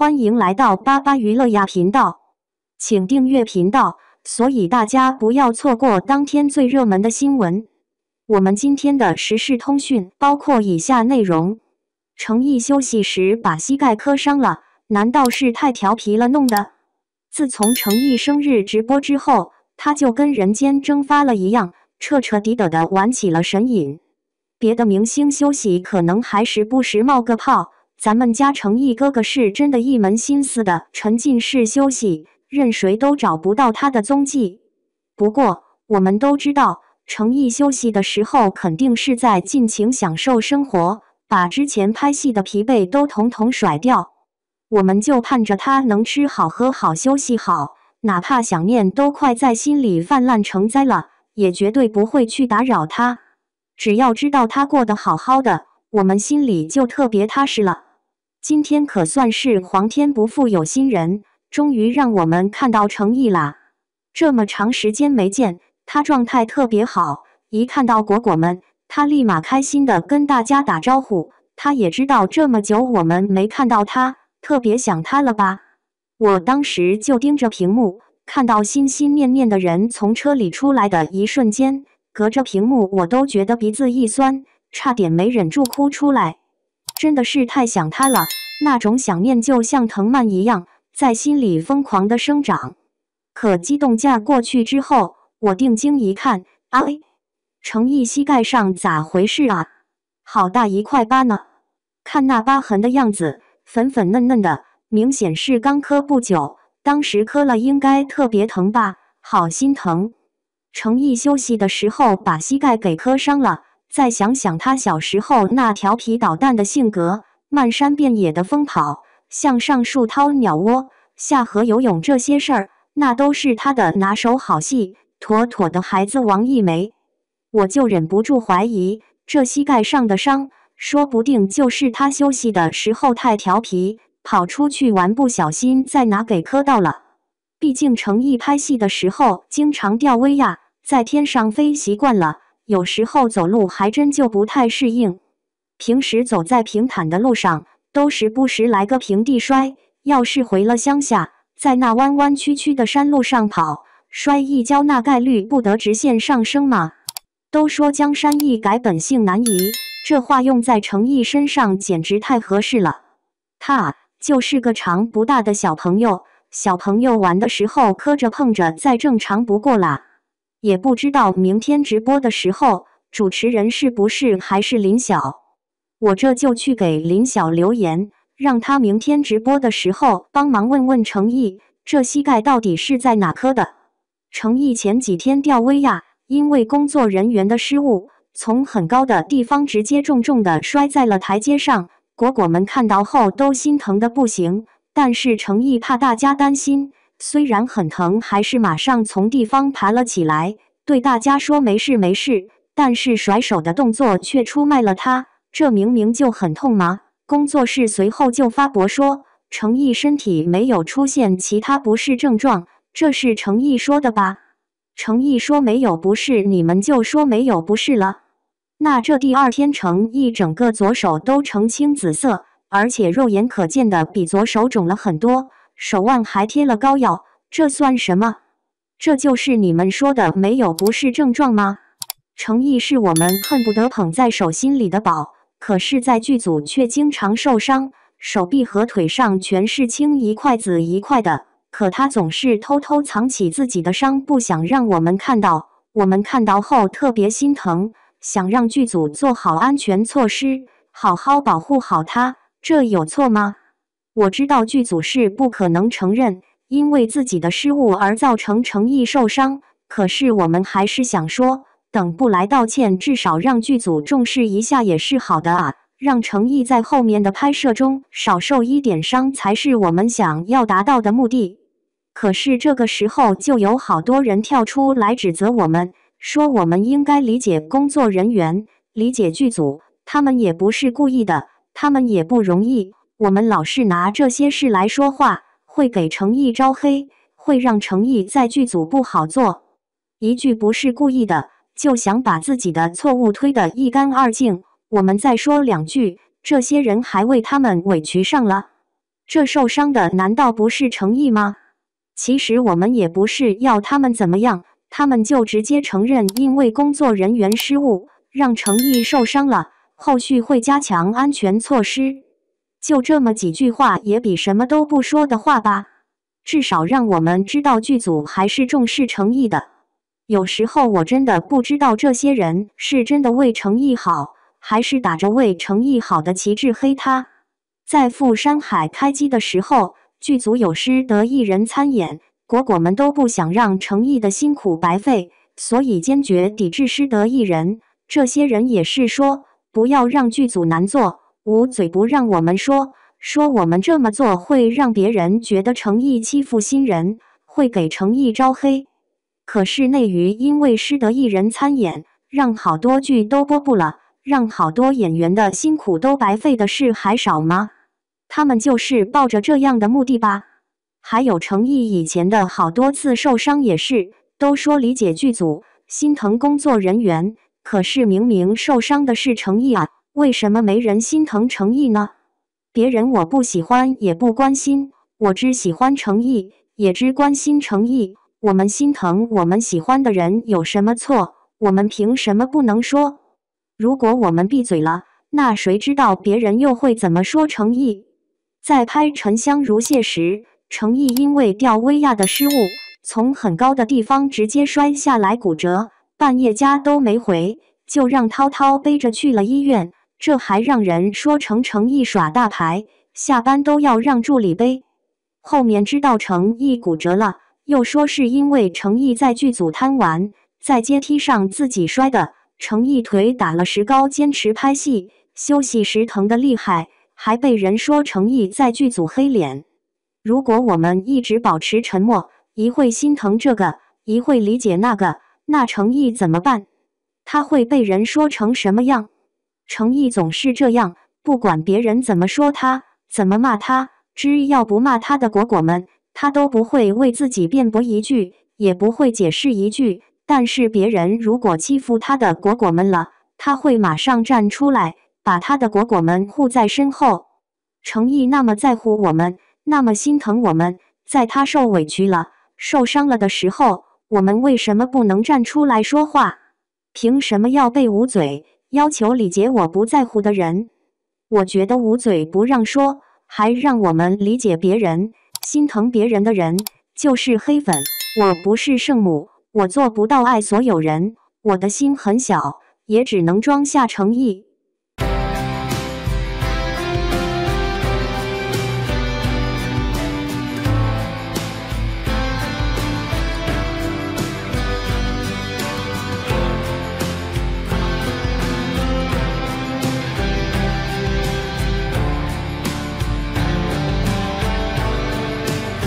欢迎来到巴巴娱乐呀频道，请订阅频道，所以大家不要错过当天最热门的新闻。我们今天的时事通讯包括以下内容：程毅休息时把膝盖磕伤了，难道是太调皮了弄的？自从程毅生日直播之后，他就跟人间蒸发了一样，彻彻底底的玩起了神瘾。别的明星休息可能还时不时冒个泡，咱们家程毅哥哥是真的一门心思的沉浸式休息，任谁都找不到他的踪迹。不过我们都知道，程毅休息的时候肯定是在尽情享受生活，把之前拍戏的疲惫都统统甩掉。我们就盼着他能吃好喝好休息好，哪怕想念都快在心里泛滥成灾了，也绝对不会去打扰他。只要知道他过得好好的，我们心里就特别踏实了。今天可算是皇天不负有心人，终于让我们看到程毅啦。这么长时间没见，他状态特别好，一看到果果们，他立马开心的跟大家打招呼。他也知道这么久我们没看到他，特别想他了吧？我当时就盯着屏幕，看到心心念念的人从车里出来的一瞬间，隔着屏幕我都觉得鼻子一酸，差点没忍住哭出来。真的是太想他了，那种想念就像藤蔓一样，在心里疯狂的生长。可激动架过去之后，我定睛一看，程毅膝盖上咋回事啊？好大一块疤呢！看那疤痕的样子，粉粉嫩嫩的，明显是刚磕不久，当时磕了应该特别疼吧，好心疼。程毅休息的时候把膝盖给磕伤了，再想想他小时候那调皮捣蛋的性格，漫山遍野的疯跑，向上树掏鸟窝，下河游泳这些事儿，那都是他的拿手好戏，妥妥的孩子王一梅。我就忍不住怀疑，这膝盖上的伤，说不定就是他休息的时候太调皮，跑出去玩不小心在哪给磕到了。毕竟程毅拍戏的时候经常吊威亚，在天上飞习惯了，有时候走路还真就不太适应。平时走在平坦的路上，都时不时来个平地摔，要是回了乡下，在那弯弯曲曲的山路上跑，摔一跤那概率不得直线上升吗？都说江山易改，本性难移，这话用在程毅身上简直太合适了。他就是个长不大的小朋友，小朋友玩的时候磕着碰着再正常不过啦。也不知道明天直播的时候，主持人是不是还是林晓？我这就去给林晓留言，让他明天直播的时候帮忙问问程毅，这膝盖到底是在哪磕的。程毅前几天吊威亚，因为工作人员的失误，从很高的地方直接重重的摔在了台阶上，果果们看到后都心疼的不行，但是程毅怕大家担心，虽然很疼，还是马上从地方爬了起来，对大家说没事没事，但是甩手的动作却出卖了他，这明明就很痛吗？工作室随后就发博说，程毅身体没有出现其他不适症状，这是程毅说的吧？程毅说没有不适，你们就说没有不适了。那这第二天程毅整个左手都呈青紫色，而且肉眼可见的比左手肿了很多，手腕还贴了膏药，这算什么？这就是你们说的没有不适症状吗？程毅是我们恨不得捧在手心里的宝，可是在剧组却经常受伤，手臂和腿上全是青一块紫一块的，可他总是偷偷藏起自己的伤，不想让我们看到。我们看到后特别心疼，想让剧组做好安全措施，好好保护好他，这有错吗？我知道剧组是不可能承认因为自己的失误而造成程毅受伤，可是我们还是想说，等不来道歉，至少让剧组重视一下也是好的啊，让程毅在后面的拍摄中少受一点伤才是我们想要达到的目的。可是这个时候就有好多人跳出来指责我们，说我们应该理解工作人员，理解剧组，他们也不是故意的，他们也不容易，我们老是拿这些事来说话，会给程毅招黑，会让程毅在剧组不好做。一句不是故意的，就想把自己的错误推得一干二净，我们再说两句，这些人还为他们委屈上了。这受伤的难道不是诚意吗？其实我们也不是要他们怎么样，他们就直接承认因为工作人员失误让诚意受伤了，后续会加强安全措施。就这么几句话也比什么都不说的话吧，至少让我们知道剧组还是重视诚意的。有时候我真的不知道这些人是真的为诚意好，还是打着为诚意好的旗帜黑他。在赴山海开机的时候，剧组有师德艺人参演，果们都不想让诚意的辛苦白费，所以坚决抵制师德艺人。这些人也是说，不要让剧组难做，捂嘴不让我们说我们这么做会让别人觉得诚意欺负新人，会给诚意招黑。可是内娱因为师德艺人参演，让好多剧都播不了，让好多演员的辛苦都白费的事还少吗？他们就是抱着这样的目的吧。还有诚意以前的好多次受伤也是，都说理解剧组，心疼工作人员，可是明明受伤的是诚意啊，为什么没人心疼诚意呢？别人我不喜欢也不关心，我只喜欢诚意，也只关心诚意。我们心疼我们喜欢的人有什么错？我们凭什么不能说？如果我们闭嘴了，那谁知道别人又会怎么说诚意？在拍《沉香如屑》时，诚意因为吊威亚的失误，从很高的地方直接摔下来骨折，半夜家都没回，就让涛涛背着去了医院。这还让人说诚意耍大牌，下班都要让助理背。后面知道诚意骨折了，又说是因为诚意在剧组贪玩，在阶梯上自己摔的。诚意腿打了石膏，坚持拍戏，休息时疼得厉害，还被人说诚意在剧组黑脸。如果我们一直保持沉默，一会心疼这个，一会理解那个，那诚意怎么办？他会被人说成什么样？诚意总是这样，不管别人怎么说他，怎么骂他，只要不骂他的果们，他都不会为自己辩驳一句，也不会解释一句。但是别人如果欺负他的果们了，他会马上站出来，把他的果们护在身后。诚意那么在乎我们，那么心疼我们，在他受委屈了、受伤了的时候，我们为什么不能站出来说话？凭什么要被捂嘴，要求理解我不在乎的人？我觉得捂嘴不让说，还让我们理解别人、心疼别人的人，就是黑粉。我不是圣母，我做不到爱所有人，我的心很小，也只能装下诚意。